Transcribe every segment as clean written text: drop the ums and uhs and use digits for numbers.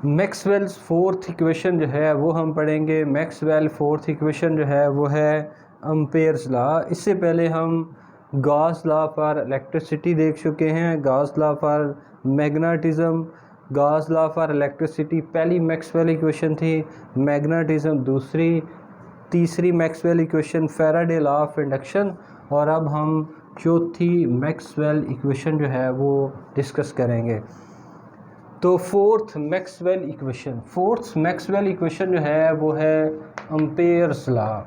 Maxwell's fourth equation जो है वो हम पढ़ेंगे। मैक्सवेल फोर्थ इक्वेशन जो है वो है एम्पेयर्स लॉ। इससे पहले हम गॉस लॉ फॉर इलेक्ट्रिसिटी देख चुके हैं, Gauss law for magnetism, Gauss law for electricity पहली मैक्सवेल इक्वेशन थी, मैग्नेटिज्म दूसरी, तीसरी Maxwell equation Faraday law of induction, और अब हम चौथी मैक्सवेल इक्वेशन जो है वो डिस्कस करेंगे। तो फोर्थ मैक्सवेल इक्वेशन जो है वो है Ampere's law.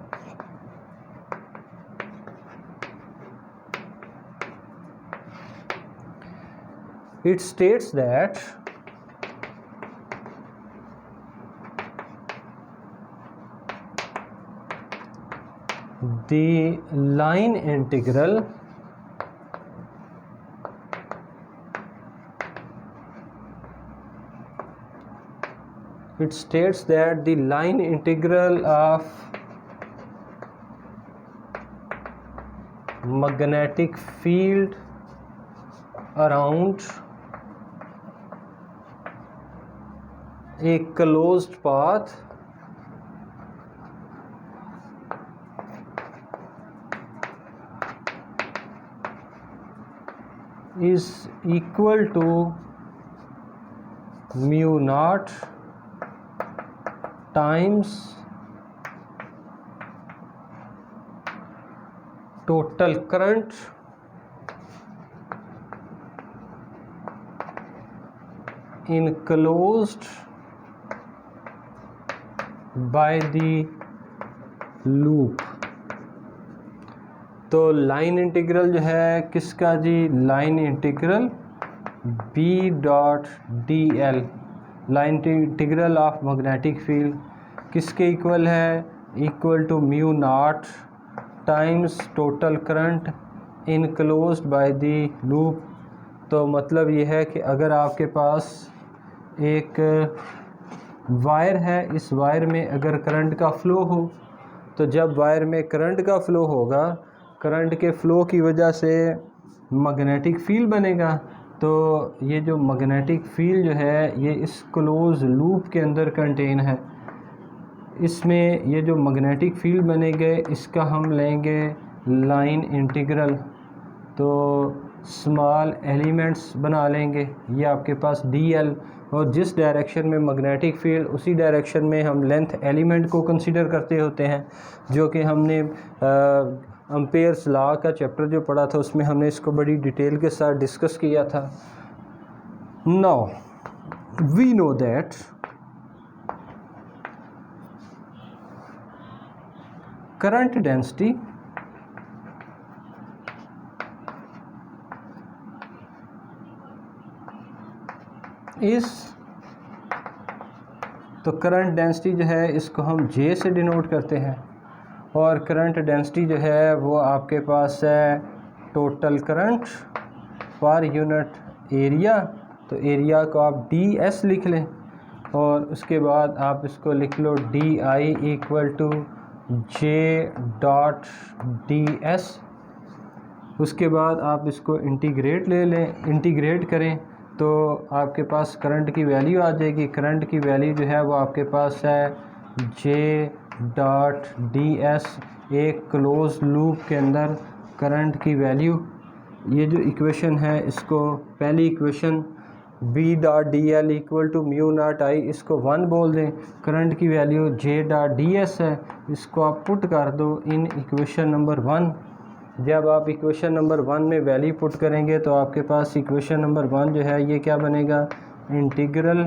It states that the line integral of magnetic field around a closed path is equal to mu naught times total current enclosed by the loop। तो line integral जो है किसका जी, line integral B dot D L, line integral of magnetic field किसके equal है, equal to mu naught times total current enclosed by the loop. तो मतलब ये है कि अगर आपके पास एक वायर है, इस वायर में अगर करंट का फ़्लो हो, तो जब वायर में करंट का फ़्लो होगा, करंट के फ़्लो की वजह से मैग्नेटिक फील्ड बनेगा। तो ये जो मैग्नेटिक फील्ड जो है ये इस क्लोज लूप के अंदर कंटेन है। इसमें ये जो मैग्नेटिक फील्ड बनेंगे इसका हम लेंगे लाइन इंटीग्रल। तो स्मॉल एलिमेंट्स बना लेंगे, ये आपके पास डी एल, और जिस डायरेक्शन में मैग्नेटिक फील्ड उसी डायरेक्शन में हम लेंथ एलिमेंट को कंसीडर करते होते हैं, जो कि हमने एम्पेयर्स लॉ का चैप्टर जो पढ़ा था उसमें हमने इसको बड़ी डिटेल के साथ डिस्कस किया था। Now we know that current density is, तो करंट डेंसिटी जो है इसको हम J से डिनोट करते हैं, और करंट डेंसिटी जो है वो आपके पास है total current per unit area. तो एरिया को आप DS लिख लें, और उसके बाद आप इसको लिख लो DI equal to J dot DS। उसके बाद आप इसको इंटीग्रेट ले लें, इंटीग्रेट करें तो आपके पास करंट की वैल्यू आ जाएगी। करंट की वैल्यू जो है वो आपके पास है J डॉट DS, एक क्लोज लूप के अंदर करंट की वैल्यू। ये जो इक्वेशन है इसको पहली equation B dot D L equal to mu naught I, इसको 1 बोल दें। करंट की वैल्यू J डॉट DS है, इसको आप पुट कर दो इन इक्वेशन नंबर 1। जब आप इक्वेशन नंबर 1 में वैल्यू पुट करेंगे तो आपके पास इक्वेशन नंबर 1 जो है ये क्या बनेगा, integral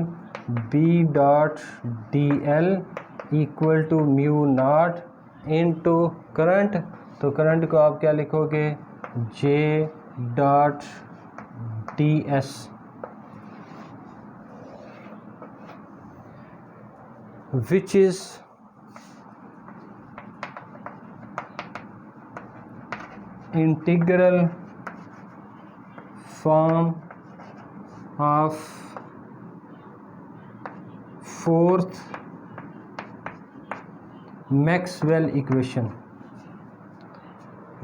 B dot D L equal to mu naught into current. तो करंट को आप क्या लिखोगे, J dot DS, which is integral form of fourth Maxwell equation,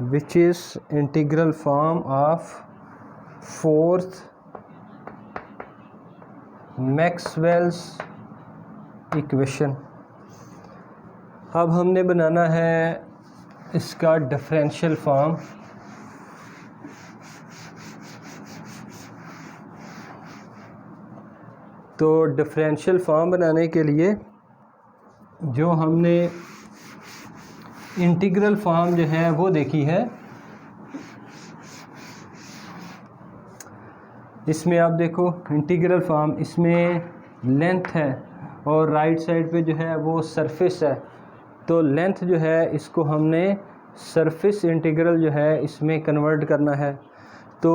which is integral form of fourth Maxwell's equation. अब हमने बनाना है इसका differential form. तो डिफरेंशियल फॉर्म बनाने के लिए जो हमने इंटीग्रल फॉर्म जो है वो देखी है, इसमें आप देखो इंटीग्रल फॉर्म, इसमें लेंथ है और राइट साइड पे जो है वो सरफेस है। तो लेंथ जो है इसको हमने सरफेस इंटीग्रल जो है इसमें कन्वर्ट करना है। तो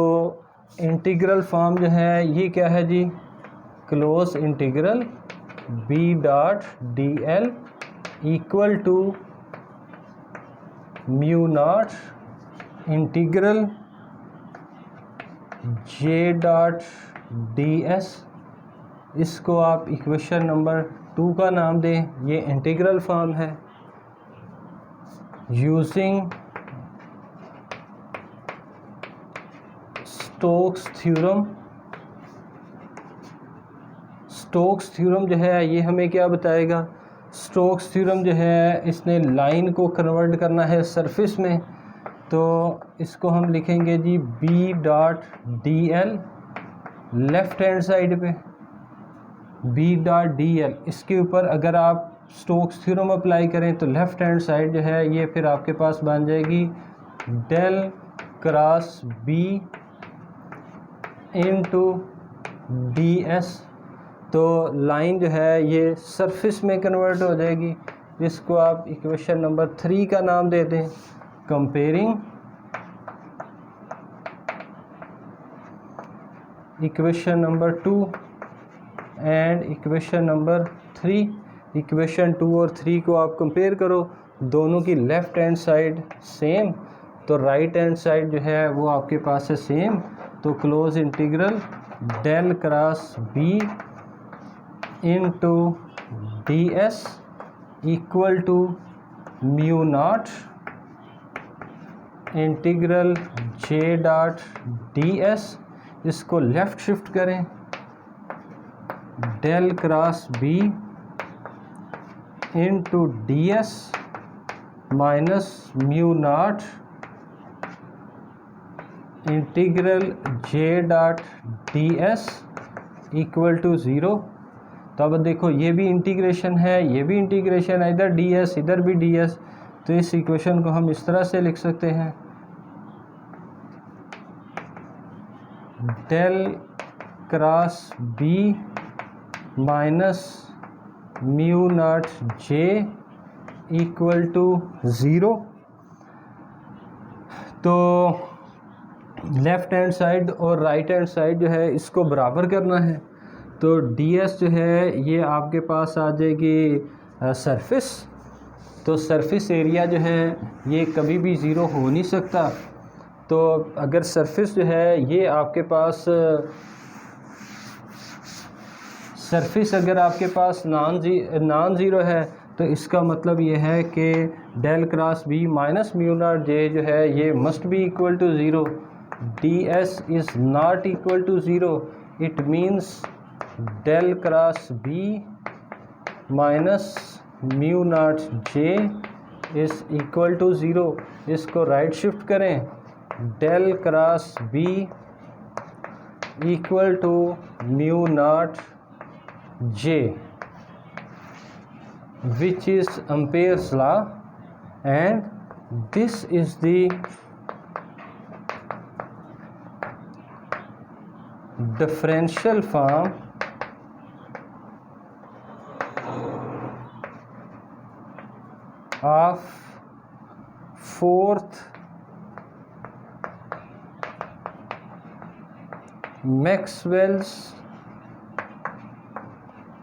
इंटीग्रल फॉर्म जो है ये क्या है जी, closed integral B dot D L equal to mu naught integral J dot D S. इसको आप इक्वेशन नंबर 2 का नाम दें, ये इंटीग्रल फॉर्म है। Using Stokes theorem, Stokes theorem जो है ये हमें क्या बताएगा, स्टोक्स थ्योरम जो है इसने लाइन को कन्वर्ट करना है सरफेस में। तो इसको हम लिखेंगे जी B dot D l, left hand side पे बी डॉट डी एल, इसके ऊपर अगर आप स्टोक्स थ्योरम अप्लाई करें तो लेफ़्ट हैंड साइड जो है ये फिर आपके पास बन जाएगी del cross B into D S. तो लाइन जो है ये सरफेस में कन्वर्ट हो जाएगी, जिसको आप इक्वेशन नंबर 3 का नाम दे दें। Comparing equation number 2 and equation number 3, equation 2 और 3 को आप कंपेयर करो, दोनों की लेफ़्ट हैंड साइड सेम, तो राइट हैंड साइड जो है वो आपके पास है सेम। तो closed integral del cross B into D S equal to mu naught integral J dot D S. इसको लेफ़्ट शिफ्ट करें, del cross B into D S minus mu naught integral J dot D S equal to 0। तो अब देखो ये भी integration है, ये भी इंटीग्रेशन है, इधर डी एस इधर भी डी एस। तो इस इक्वेशन को हम इस तरह से लिख सकते हैं, del cross B minus mu naught J equal to 0। तो लेफ़्ट हैंड साइड और राइट हैंड साइड जो है इसको बराबर करना है। तो डी एस जो है ये आपके पास आ जाएगी सरफेस। तो सरफेस एरिया जो है ये कभी भी 0 हो नहीं सकता। तो अगर सरफेस जो है ये आपके पास सरफेस अगर आपके पास नॉन ज़ीरो है, तो इसका मतलब ये है कि del cross B minus mu naught J जो है ये must be equal to 0। D S is not equal to 0, it means del cross B minus mu naught J is equal to 0। इसको राइट शिफ्ट करें, del cross B equal to mu naught J, which is Ampere's law, and this is the differential form of fourth Maxwell's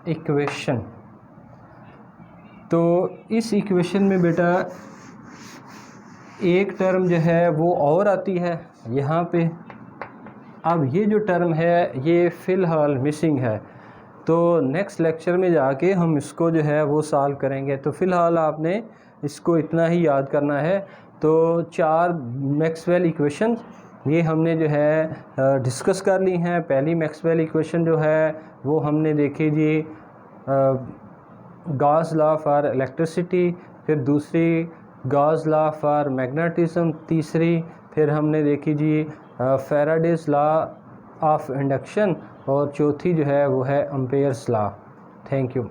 equation. तो इस equation में बेटा एक term जो है वो और आती है यहाँ पे। अब ये जो टर्म है ये फ़िलहाल मिसिंग है, तो नेक्स्ट लेक्चर में जाके हम इसको जो है वो सॉल्व करेंगे। तो फ़िलहाल आपने इसको इतना ही याद करना है। तो 4 मैक्सवेल इक्वेशन ये हमने जो है डिस्कस कर ली हैं। पहली मैक्सवेल इक्वेशन जो है वो हमने देखी जी गॉस लॉ फॉर इलेक्ट्रिसिटी, फिर दूसरी गॉस लॉ फॉर मैग्नेटिज्म, तीसरी फिर हमने देखी जी फैराडेज लॉ ऑफ इंडक्शन, और चौथी जो है वो है एम्पेयर्स लॉ। Thank you.